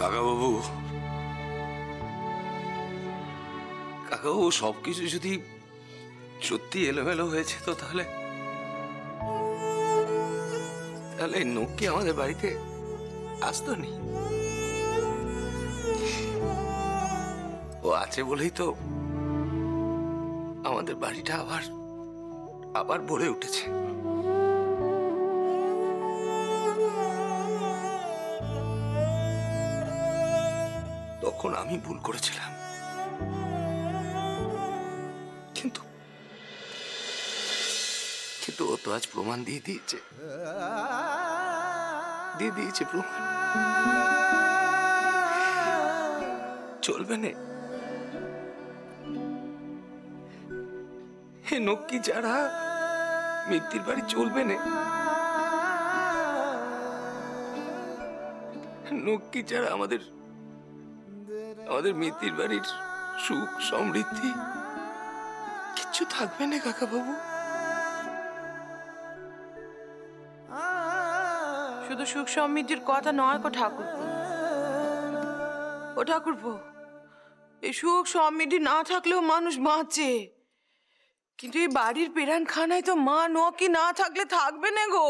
কাকাবাবু, কাকাবাবু, সবকিছু যদি সত্যি এলোমেলো হয়েছে তো তাহলে নক্কি আমাদের বাড়িতে আসতো নি। ও আছে বলেই তো আমাদের বাড়িটা আবার ভরে উঠেছে। তখন আমি ভুল করেছিলাম, কিন্তু ও তো আজ প্রমাণ দিয়ে দিয়েছে প্রমাণ। চলবে না হে নক্কি যারা মিত্তির বাড়ি, চলবে না নক্কি যারা আমাদের মিত্তির বাড়ির সুখ সমৃদ্ধি কিচ্ছু থাকবে না কাকাবাবু। শুধু সুখ সমৃদ্ধির কথা নয় গো ঠাকুরপো। ও ঠাকুরপো, এই সুখ সমৃদ্ধি না থাকলেও মানুষ বাঁচে, কিন্তু এই বাড়ির পেরান খানায় তো মা নক্কি না থাকলে থাকবে না গো।